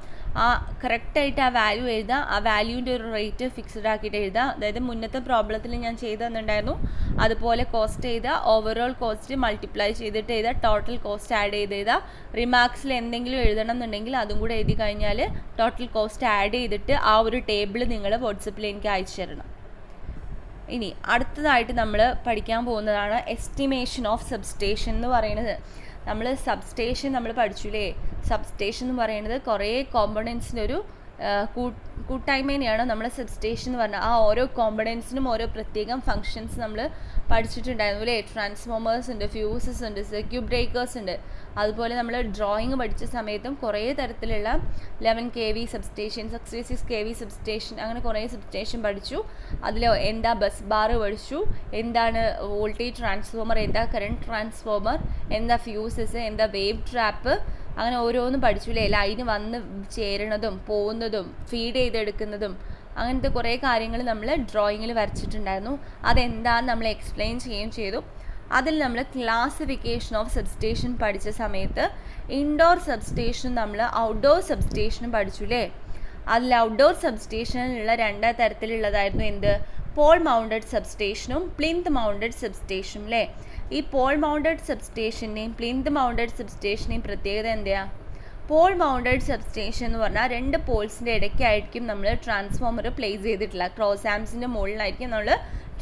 ആ കറക്റ്റായിട്ട് ആ വാല്യൂ എഴുതുക. ആ വാല്യൂവിൻ്റെ ഒരു റേറ്റ് ഫിക്സ്ഡ് ആക്കിയിട്ട് എഴുതുക. അതായത് മുന്നത്തെ പ്രോബ്ലത്തിൽ ഞാൻ ചെയ്തു തന്നിട്ടുണ്ടായിരുന്നു അതുപോലെ കോസ്റ്റ് എഴുതുക. ഓവറോൾ കോസ്റ്റ് മൾട്ടിപ്ലൈ ചെയ്തിട്ട് എഴുതുക. ടോട്ടൽ കോസ്റ്റ് ആഡ് ചെയ്ത് എഴുതുക. റിമാർക്സിൽ എന്തെങ്കിലും എഴുതണം എന്നുണ്ടെങ്കിൽ അതും കൂടെ എഴുതി കഴിഞ്ഞാൽ ടോട്ടൽ കോസ്റ്റ് ആഡ് ചെയ്തിട്ട് ആ ഒരു ടേബിൾ നിങ്ങൾ വാട്സപ്പിൽ എനിക്ക് അയച്ചു തരണം. ഇനി അടുത്തതായിട്ട് നമ്മൾ പഠിക്കാൻ പോകുന്നതാണ് എസ്റ്റിമേഷൻ ഓഫ് സബ്സ്റ്റേഷൻ എന്ന് പറയുന്നത്. നമ്മൾ സബ്സ്റ്റേഷൻ നമ്മൾ പഠിച്ചില്ലേ. സബ്സ്റ്റേഷൻ എന്ന് പറയുന്നത് കുറേ കോമ്പണൻസിൻ്റെ ഒരു കൂട്ടായ്മേനെയാണ് നമ്മൾ സബ്സ്റ്റേഷൻ എന്ന് പറഞ്ഞാൽ. ആ ഓരോ കോമ്പണൻസിനും ഓരോ പ്രത്യേകം ഫങ്ഷൻസ് നമ്മൾ പഠിച്ചിട്ടുണ്ടായിരുന്നു അല്ലേ. ട്രാൻസ്ഫോമേഴ്സ് ഉണ്ട്, ഫ്യൂസസ് ഉണ്ട്, സർക്യൂട്ട് ബ്രേക്കേഴ്സ് ഉണ്ട്. അതുപോലെ നമ്മൾ ഡ്രോയിങ് പഠിച്ച സമയത്തും കുറേ തരത്തിലുള്ള 11 kV സബ്സ്റ്റേഷൻ, 66 kV സബ്സ്റ്റേഷൻ, അങ്ങനെ കുറേ സബ്സ്റ്റേഷൻ പഠിച്ചു. അതിൽ എന്താ ബസ് ബാർ പഠിച്ചു, എന്താണ് വോൾട്ടേജ് ട്രാൻസ്ഫോമർ, എന്താ കറണ്ട് ട്രാൻസ്ഫോമർ, എന്താ ഫ്യൂസസ്, എന്താ വേവ് ട്രാപ്പ്, അങ്ങനെ ഓരോന്നും പഠിച്ചു അല്ലേ. ലൈന് വന്ന് ചേരണതും പോകുന്നതും ഫീഡ് ചെയ്തെടുക്കുന്നതും അങ്ങനത്തെ കുറേ കാര്യങ്ങൾ നമ്മൾ ഡ്രോയിങ്ങിൽ വരച്ചിട്ടുണ്ടായിരുന്നു. അതെന്താണെന്ന് നമ്മൾ എക്സ്പ്ലെയിൻ ചെയ്യുകയും ചെയ്തു. അതിൽ നമ്മൾ ക്ലാസിഫിക്കേഷൻ ഓഫ് സബ്സ്റ്റേഷൻ പഠിച്ച സമയത്ത് ഇൻഡോർ സബ്സ്റ്റേഷനും നമ്മൾ ഔട്ട്ഡോർ സബ്സ്റ്റേഷനും പഠിച്ചു അല്ലേ. അതിൽ ഔട്ട്ഡോർ സബ്സ്റ്റേഷനിലുള്ള 2 തരത്തിലുള്ളതായിരുന്നു എന്ത്, പോൾ മൗണ്ടഡ് സബ്സ്റ്റേഷനും പ്ലിന്ത് മൗണ്ടഡ് സബ്സ്റ്റേഷനും അല്ലേ. ഈ പോൾ മൗണ്ടഡ് സബ്സ്റ്റേഷനെയും പ്ലിന്ത് മൗണ്ടഡ് സബ്സ്റ്റേഷനെയും പ്രത്യേകത എന്താ? പോൾ മൗണ്ടഡ് സബ്സ്റ്റേഷൻ എന്ന് പറഞ്ഞാൽ 2 പോൾസിൻ്റെ ഇടയ്ക്കായിരിക്കും നമ്മൾ ട്രാൻസ്ഫോമർ പ്ലേസ് ചെയ്തിട്ടില്ല. ക്രോസ് ആംസിൻ്റെ മുകളിലായിരിക്കും നമ്മൾ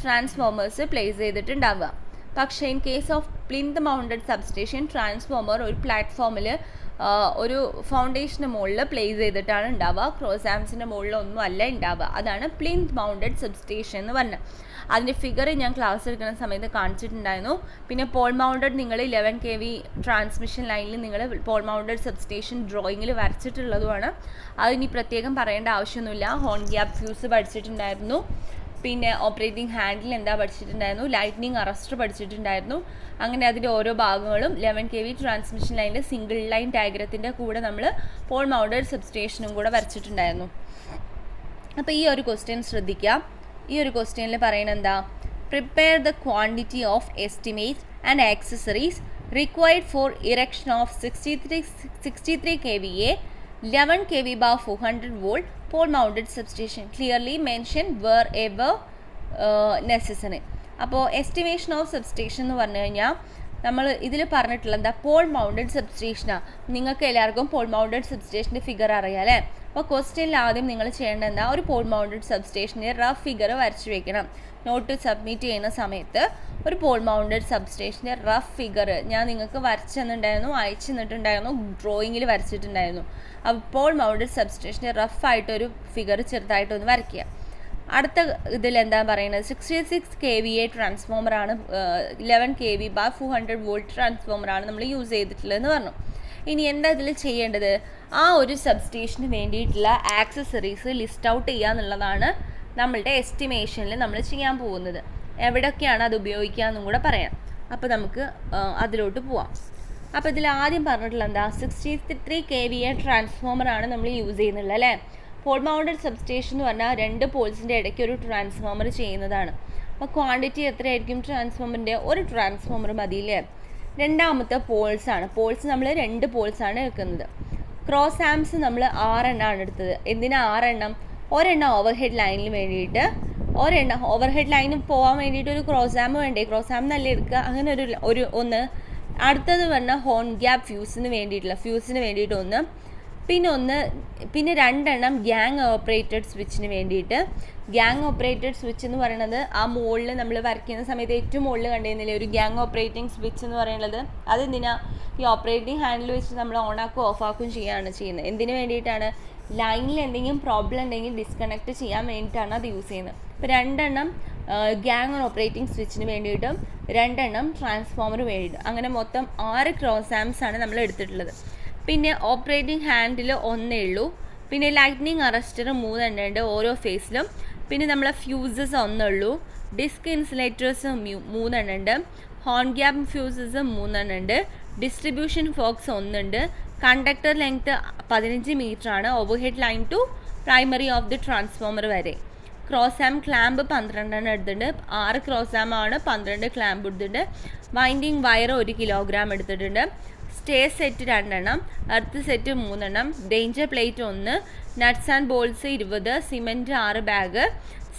ട്രാൻസ്ഫോമേഴ്സ് പ്ലേസ് ചെയ്തിട്ടുണ്ടാവുക. പക്ഷേ in case of plinth mounted substation transformer ഒരു പ്ലാറ്റ്ഫോമിൽ ഒരു ഫൗണ്ടേഷന് മുകളിൽ പ്ലേസ് ചെയ്തിട്ടാണ് ഉണ്ടാവുക. ക്രോസ് ആംസിൻ്റെ മുകളിലൊന്നും അല്ല ഉണ്ടാവുക. അതാണ് പ്ലിന്ത് മൗണ്ടഡ് സബ്സ്റ്റേഷൻ എന്ന് പറഞ്ഞത്. അതിൻ്റെ ഫിഗർ ഞാൻ ക്ലാസ് എടുക്കുന്ന സമയത്ത് കാണിച്ചിട്ടുണ്ടായിരുന്നു. പിന്നെ പോൾ മൗണ്ടഡ് നിങ്ങൾ 11 kV ട്രാൻസ്മിഷൻ ലൈനിൽ നിങ്ങൾ പോൾ മൗണ്ടഡ് സബ്സ്റ്റേഷൻ ഡ്രോയിങ്ങിൽ വരച്ചിട്ടുള്ളതുമാണ്. അതിനി പ്രത്യേകം പറയേണ്ട ആവശ്യമൊന്നുമില്ല. ഹോൺ ഗ്യാപ്പ് ഫ്യൂസ് പഠിച്ചിട്ടുണ്ടായിരുന്നു. പിന്നെ ഓപ്പറേറ്റിംഗ് ഹാൻഡിൽ എന്താ പഠിച്ചിട്ടുണ്ടായിരുന്നു, ലൈറ്റ്നിങ് അറസ്റ്റർ പഠിച്ചിട്ടുണ്ടായിരുന്നു. അങ്ങനെ അതിൻ്റെ ഓരോ ഭാഗങ്ങളും 11 kV ട്രാൻസ്മിഷൻ ലൈനിൽ സിംഗിൾ ലൈൻ ഡയഗ്രത്തിൻ്റെ കൂടെ നമ്മൾ പോൾ മൗണ്ടഡ് സബ്സ്റ്റേഷനും കൂടെ വരച്ചിട്ടുണ്ടായിരുന്നു. അപ്പോൾ ഈ ഒരു ക്വസ്റ്റ്യൻ ശ്രദ്ധിക്കുക. ഈ ഒരു ക്വസ്റ്റ്യനിൽ പറയുന്നത് എന്താ, prepare the quantity of estimate and accessories required for erection of 63 kVA 11 kV bar 400 volt pole mounted substation clearly mention wherever necessary. അപ്പോൾ എസ്റ്റിമേഷൻ ഓഫ് സബ്സ്റ്റേഷൻ എന്ന് പറഞ്ഞു കഴിഞ്ഞാൽ നമ്മൾ ഇതിൽ പറഞ്ഞിട്ടുള്ള എന്താ, പോൾ മൗണ്ടഡ് സബ്സ്റ്റേഷനാണ്. നിങ്ങൾക്ക് എല്ലാവർക്കും പോൾ മൗണ്ടഡ് സബ്സ്റ്റേഷൻ്റെ ഫിഗർ അറിയാം അല്ലേ. അപ്പോൾ ക്വസ്റ്റ്യനിൽ ആദ്യം നിങ്ങൾ ചെയ്യേണ്ടത് എന്താ, ഒരു പോൾ മൗണ്ടഡ് സബ്സ്റ്റേഷൻ്റെ റഫ് ഫിഗർ വരച്ച് വെക്കണം. നോട്ട് സബ്മിറ്റ് ചെയ്യുന്ന സമയത്ത് ഒരു പോൾ മൗണ്ടഡ് സബ്സ്റ്റേഷൻ്റെ റഫ് ഫിഗർ ഞാൻ നിങ്ങൾക്ക് വരച്ച് തന്നിട്ടുണ്ടായിരുന്നു, അയച്ചു തന്നിട്ടുണ്ടായിരുന്നു, ഡ്രോയിങ്ങിൽ വരച്ചിട്ടുണ്ടായിരുന്നു. അപ്പോൾ പോൾ മൗണ്ടഡ് സബ്സ്റ്റേഷൻ്റെ റഫായിട്ടൊരു ഫിഗർ ചെറുതായിട്ടൊന്ന് വരയ്ക്കുക. അടുത്ത ഇതിൽ എന്താ പറയുന്നത്, 66 kVA ട്രാൻസ്ഫോമറാണ്, 11 kV bar 400 volt ട്രാൻസ്ഫോമറാണ് നമ്മൾ യൂസ് ചെയ്തിട്ടുള്ളതെന്ന് പറഞ്ഞു. ഇനി എന്താ ഇതിൽ ചെയ്യേണ്ടത്, ആ ഒരു സബ്സ്റ്റേഷന് വേണ്ടിയിട്ടുള്ള ആക്സസറീസ് ലിസ്റ്റ് ഔട്ട് ചെയ്യുക എന്നുള്ളതാണ് നമ്മളുടെ എസ്റ്റിമേഷനിൽ നമ്മൾ ചെയ്യാൻ പോകുന്നത്. എവിടെയൊക്കെയാണ് അത് ഉപയോഗിക്കുക എന്നും കൂടെ പറയാം. അപ്പോൾ നമുക്ക് അതിലോട്ട് പോവാം. അപ്പോൾ ഇതിൽ ആദ്യം പറഞ്ഞിട്ടുള്ള എന്താ, 63 kVA ട്രാൻസ്ഫോമറാണ് നമ്മൾ യൂസ് ചെയ്യുന്നുള്ളത് അല്ലേ. പോൾ മൗണ്ടഡ് സബ്സ്റ്റേഷൻ എന്ന് പറഞ്ഞാൽ 2 പോൾസിൻ്റെ ഇടയ്ക്ക് ഒരു ട്രാൻസ്ഫോമർ ചെയ്യുന്നതാണ്. അപ്പോൾ ക്വാണ്ടിറ്റി എത്രയായിരിക്കും ട്രാൻസ്ഫോമറിൻ്റെ, ഒരു ട്രാൻസ്ഫോമർ മതിയില്ലേ. രണ്ടാമത്തെ പോൾസാണ്. പോൾസ് നമ്മൾ 2 പോൾസാണ് എടുക്കുന്നത്. ക്രോസ് ആംസ് നമ്മൾ 6 എണ്ണമാണ് എടുത്തത്. എന്തിനാ 6 എണ്ണം? ഒരെണ്ണം ഓവർ ഹെഡ് ലൈനിന് വേണ്ടിയിട്ട്, ഒരെണ്ണം ഓവർഹെഡ് ലൈന് പോകാൻ വേണ്ടിയിട്ട് ഒരു ക്രോസാം വേണ്ടേ, ക്രോസാം നല്ല എടുക്കുക. അങ്ങനെ ഒരു ഒന്ന്. അടുത്തത് പറഞ്ഞാൽ ഹോൺ ഗ്യാപ്പ് ഫ്യൂസിന് വേണ്ടിയിട്ട് ഒന്ന്. പിന്നെ 2 എണ്ണം ഗ്യാങ് ഓപ്പറേറ്റഡ് സ്വിച്ചിന് വേണ്ടിയിട്ട്. ഗ്യാങ് ഓപ്പറേറ്റഡ് സ്വിച്ച് എന്ന് പറയുന്നത് ആ മുകളിൽ നമ്മൾ വരയ്ക്കുന്ന സമയത്ത് ഏറ്റവും മുകളിൽ കണ്ടിരുന്നില്ലേ ഒരു ഗ്യാങ് ഓപ്പറേറ്റിംഗ് സ്വിച്ച് എന്ന് പറയുന്നത്. അതെന്തിനാ, ഈ ഓപ്പറേറ്റിംഗ് ഹാൻഡിൽ വെച്ച് നമ്മൾ ഓണാക്കും ഓഫാക്കും ചെയ്യുന്നത്. എന്തിനു വേണ്ടിയിട്ടാണ്, ലൈനിൽ എന്തെങ്കിലും പ്രോബ്ലം ഉണ്ടെങ്കിൽ ഡിസ്കണക്ട് ചെയ്യാൻ വേണ്ടിയിട്ടാണ് അത് യൂസ് ചെയ്യുന്നത്. ഇപ്പോൾ 2 എണ്ണം ഗ്യാങ് ഓപ്പറേറ്റിംഗ് സ്വിച്ചിന് വേണ്ടിയിട്ടും 2 എണ്ണം ട്രാൻസ്ഫോമറിന് വേണ്ടിയിട്ടും. അങ്ങനെ മൊത്തം 6 ക്രോസാംസ് ആണ് നമ്മൾ എടുത്തിട്ടുള്ളത്. പിന്നെ ഓപ്പറേറ്റിംഗ് ഹാൻഡിൽ 1 ഉള്ളൂ. പിന്നെ ലൈറ്റ്നിങ് അറസ്റ്റർ 3 എണ്ണം ഉണ്ട് ഓരോ ഫേസിലും. പിന്നെ നമ്മളെ ഫ്യൂസസ് 1 ഉള്ളൂ. ഡിസ്ക് ഇൻസുലേറ്റേഴ്സ് 3 എണ്ണം ഉണ്ട്. ഹോൺ ഗ്യാപ്പ് ഫ്യൂസസ് 3 എണ്ണം ഉണ്ട്. ഡിസ്ട്രിബ്യൂഷൻ ഫോക്സ് 1 ഉണ്ട്. കണ്ടക്ടർ ലെങ്ത് 15 മീറ്റർ ആണ് overhead line to primary of the transformer വരെ. ക്രോസാം ക്ലാമ്പ് 12 എണ്ണം എടുത്തിട്ടുണ്ട്. 6 ക്രോസാം ആണ്, 12 ക്ലാമ്പ് എടുത്തിട്ടുണ്ട്. വൈൻഡിങ് വയർ 1 കിലോഗ്രാം എടുത്തിട്ടുണ്ട്. സ്റ്റേ സെറ്റ് 2 എണ്ണം, എർത്ത് സെറ്റ് 3 എണ്ണം, danger plate 1, nuts and bolts 20, cement 6 bag,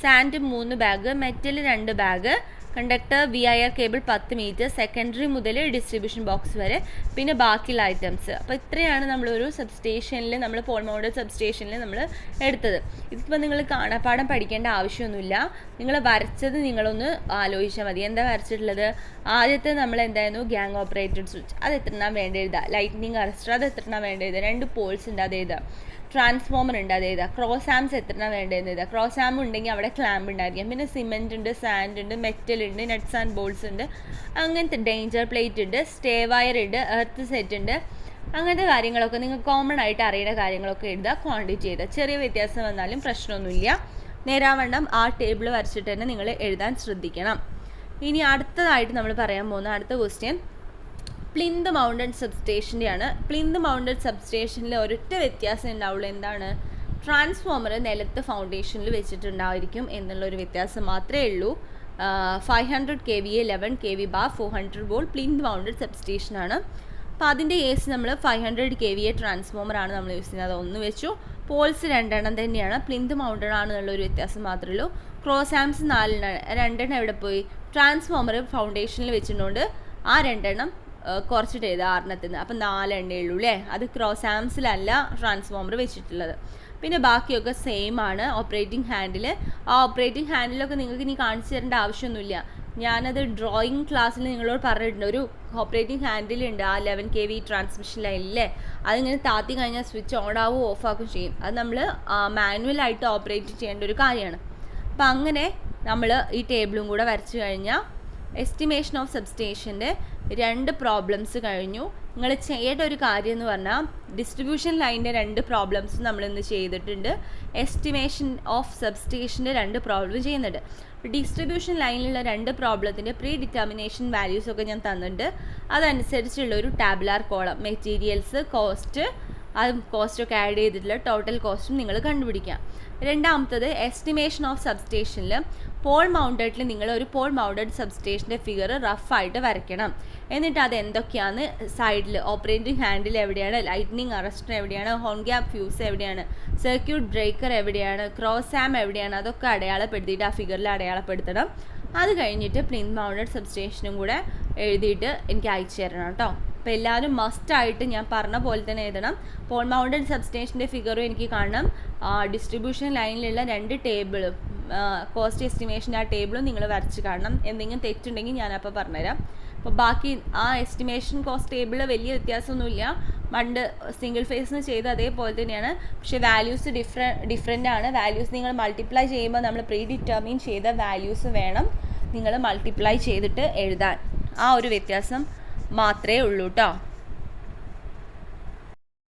sand 3 bag, metal 2 bag, conductor VIR cable 10 metre, secondary മുതൽ ഡിസ്ട്രിബ്യൂഷൻ ബോക്സ് വരെ, പിന്നെ ബാക്കിയുള്ള ഐറ്റംസ്. അപ്പോൾ ഇത്രയാണ് നമ്മളൊരു സബ്സ്റ്റേഷനിൽ, നമ്മൾ പോൾ മൗണ്ടഡ് സബ്സ്റ്റേഷനിൽ നമ്മൾ എടുത്തത്. ഇതിപ്പോൾ നിങ്ങൾ കാണാപ്പാഠം പഠിക്കേണ്ട ആവശ്യമൊന്നുമില്ല. നിങ്ങൾ വരച്ചത് നിങ്ങളൊന്ന് ആലോചിച്ചാൽ മതി. എന്താ വരച്ചിട്ടുള്ളത്, ആദ്യത്തെ നമ്മൾ എന്തായിരുന്നു ഗ്യാങ് ഓപ്പറേറ്റഡ് സ്വിച്ച്, അത് എത്രണ്ണം വേണ്ട എഴുതുക. ലൈറ്റ്നിങ് അറസ്റ്റർ അത് എത്രണ്ണം വേണ്ട എഴുതുക. 2 പോൾസ് ഉണ്ട് അത് എഴുതുക. ട്രാൻസ്ഫോമർ ഉണ്ട് അത് എഴുതുക. ക്രോസാംസ് എത്രണ്ണം വേണ്ടതെന്ന് എഴുതുക. ക്രോസാം ഉണ്ടെങ്കിൽ അവിടെ ക്ലാമ്പ് ഉണ്ടായിരിക്കും. പിന്നെ സിമെൻറ്റ് ഉണ്ട്, സാൻഡ് ഉണ്ട്, മെറ്റൽ ഉണ്ട്, നട്ട്സ് ആൻഡ് ബോൾസ് ഉണ്ട്, അങ്ങനത്തെ ഡേഞ്ചർ പ്ലേറ്റ് ഉണ്ട്, സ്റ്റേ വയർ ഉണ്ട്, എർത്ത് സെറ്റ് ഉണ്ട്. അങ്ങനത്തെ കാര്യങ്ങളൊക്കെ നിങ്ങൾ കോമൺ ആയിട്ട് അറിയുന്ന കാര്യങ്ങളൊക്കെ എഴുതുക. ക്വാണ്ടിറ്റി എഴുതുക. ചെറിയ വ്യത്യാസം വന്നാലും പ്രശ്നമൊന്നുമില്ല. നേരാവണ്ണം ആ ടേബിൾ വരച്ചിട്ട് തന്നെ നിങ്ങൾ എഴുതാൻ ശ്രദ്ധിക്കണം. ഇനി അടുത്തതായിട്ട് നമ്മൾ പറയാൻ പോകുന്ന അടുത്ത ക്വസ്റ്റ്യൻ പ്ലിന്ത് മൗണ്ടഡ് സബ്സ്റ്റേഷൻ്റെയാണ്. പ്ലിന്ത് മൗണ്ടഡ് സബ്സ്റ്റേഷനിൽ ഒരൊറ്റ വ്യത്യാസം ഉണ്ടാവുള്ളൂ. എന്താണ്, ട്രാൻസ്ഫോമർ നിലത്ത് ഫൗണ്ടേഷനിൽ വെച്ചിട്ടുണ്ടായിരിക്കും എന്നുള്ളൊരു വ്യത്യാസം മാത്രമേ ഉള്ളൂ. 500 kVA 11 kV bar 400 volt plinth mounted സബ്സ്റ്റേഷനാണ്. അപ്പോൾ അതിൻ്റെ കേസ് നമ്മൾ 500 kVA ട്രാൻസ്ഫോമറാണ് നമ്മൾ യൂസ് ചെയ്യുന്നത്. അതൊന്ന് വെച്ചു. പോൾസ് 2 എണ്ണം തന്നെയാണ്. പ്ലിന്ത് മൗണ്ടഡ് ആണെന്നുള്ളൊരു വ്യത്യാസം മാത്രമേ ഉള്ളൂ. ക്രോസാംസ് 4 എണ്ണം. 2 എണ്ണം എവിടെ പോയി, ട്രാൻസ്ഫോമർ ഫൗണ്ടേഷനിൽ വെച്ചിട്ടുണ്ട്. ആ 2 എണ്ണം കുറച്ചിട്ട് ചെയ്ത് 6 എണ്ണത്തിൽ നിന്ന്. അപ്പം 4 എണ്ണേ ഉള്ളൂ അല്ലേ. അത് ക്രോസാംസിലല്ല ട്രാൻസ്ഫോമർ വെച്ചിട്ടുള്ളത്. പിന്നെ ബാക്കിയൊക്കെ സെയിം ആണ്. ഓപ്പറേറ്റിംഗ് ഹാൻഡിൽ, ആ ഓപ്പറേറ്റിംഗ് ഹാൻഡിലൊക്കെ നിങ്ങൾക്ക് ഇനി കാണിച്ചു തരേണ്ട ആവശ്യമൊന്നുമില്ല. ഞാനത് ഡ്രോയിങ് ക്ലാസ്സിൽ നിങ്ങളോട് പറഞ്ഞിട്ടുണ്ട്. ഒരു ഓപ്പറേറ്റിംഗ് ഹാൻഡിലുണ്ട് ആ 11 kV ട്രാൻസ്മിഷൻ ലൈനിലെ. അതിങ്ങനെ താത്തി കഴിഞ്ഞാൽ സ്വിച്ച് ഓൺ ആവും ഓഫ് ആക്കും ചെയ്യും. അത് നമ്മൾ മാനുവലായിട്ട് ഓപ്പറേറ്റ് ചെയ്യേണ്ട ഒരു കാര്യമാണ്. അപ്പം അങ്ങനെ നമ്മൾ ഈ ടേബിളും കൂടെ വരച്ച് കഴിഞ്ഞാൽ എസ്റ്റിമേഷൻ ഓഫ് സബ്സ്റ്റേഷൻ്റെ 2 പ്രോബ്ലംസ് കഴിഞ്ഞു. നിങ്ങൾ ചെയ്യേണ്ട ഒരു കാര്യം എന്ന് പറഞ്ഞാൽ ഡിസ്ട്രിബ്യൂഷൻ ലൈനിൻ്റെ 2 പ്രോബ്ലംസ് നമ്മളിന്ന് ചെയ്തിട്ടുണ്ട്. എസ്റ്റിമേഷൻ ഓഫ് സബ്സ്റ്റേഷൻ്റെ 2 പ്രോബ്ലം ചെയ്യുന്നുണ്ട്. ഡിസ്ട്രിബ്യൂഷൻ ലൈനിലുള്ള 2 പ്രോബ്ലത്തിൻ്റെ പ്രീ ഡിറ്റർമിനേഷൻ വാല്യൂസൊക്കെ ഞാൻ തന്നിട്ടുണ്ട്. അതനുസരിച്ചുള്ള ഒരു ടാബുലാർ കോളം, മെറ്റീരിയൽസ്, കോസ്റ്റ്, അതും കോസ്റ്റൊക്കെ ആഡ് ചെയ്തിട്ടുള്ള ടോട്ടൽ കോസ്റ്റും നിങ്ങൾ കണ്ടുപിടിക്കാം. രണ്ടാമത്തത് എസ്റ്റിമേഷൻ ഓഫ് സബ്സ്റ്റേഷനിൽ പോൾ മൗണ്ടഡിൽ നിങ്ങൾ ഒരു പോൾ മൗണ്ടഡ് സബ്സ്റ്റേഷൻ്റെ ഫിഗർ റഫായിട്ട് വരയ്ക്കണം. എന്നിട്ട് അത് എന്തൊക്കെയാണ് സൈഡിൽ, ഓപ്പറേറ്റിംഗ് ഹാൻഡിൽ എവിടെയാണ്, ലൈറ്റ്നിങ് അറസ്റ്റർ എവിടെയാണ്, ഹോൺ ഗ്യാപ്പ് ഫ്യൂസ് എവിടെയാണ്, സർക്യൂട്ട് ബ്രേക്കർ എവിടെയാണ്, ക്രോസാം എവിടെയാണ്, അതൊക്കെ അടയാളപ്പെടുത്തിയിട്ട് ആ ഫിഗറിൽ അടയാളപ്പെടുത്തണം. അത് കഴിഞ്ഞിട്ട് പ്ലിന്ത് മൗണ്ടഡ് സബ്സ്റ്റേഷനും കൂടെ എഴുതിയിട്ട് എനിക്ക് അയച്ചു തരണം കേട്ടോ. അപ്പോൾ എല്ലാവരും മസ്റ്റായിട്ട് ഞാൻ പറഞ്ഞ പോലെ തന്നെ എഴുതണം. പോൾ മൗണ്ടഡ് സബ്സ്റ്റേഷൻ്റെ ഫിഗറും എനിക്ക് കാണണം. ഡിസ്ട്രിബ്യൂഷൻ ലൈനിലുള്ള 2 ടേബിളും കോസ്റ്റ് എസ്റ്റിമേഷൻ ആ ടേബിളും നിങ്ങൾ വരച്ച് കാണണം. എന്തെങ്കിലും തെറ്റുണ്ടെങ്കിൽ ഞാനപ്പോൾ പറഞ്ഞുതരാം. അപ്പോൾ ബാക്കി ആ എസ്റ്റിമേഷൻ കോസ്റ്റ് ടേബിൾ വലിയ വ്യത്യാസമൊന്നുമില്ല. പണ്ട് സിംഗിൾ ഫേസിന് ചെയ്ത് അതേപോലെ തന്നെയാണ്. പക്ഷേ വാല്യൂസ് ഡിഫറെൻ്റ് ആണ്. വാല്യൂസ് നിങ്ങൾ മൾട്ടിപ്ലൈ ചെയ്യുമ്പോൾ നമ്മൾ പ്രീ ഡിറ്റർമിൻ ചെയ്ത വാല്യൂസ് വേണം നിങ്ങൾ മൾട്ടിപ്ലൈ ചെയ്തിട്ട് എഴുതാൻ. ആ ഒരു വ്യത്യാസം മാത്രമേ ഉള്ളൂ കേട്ടോ.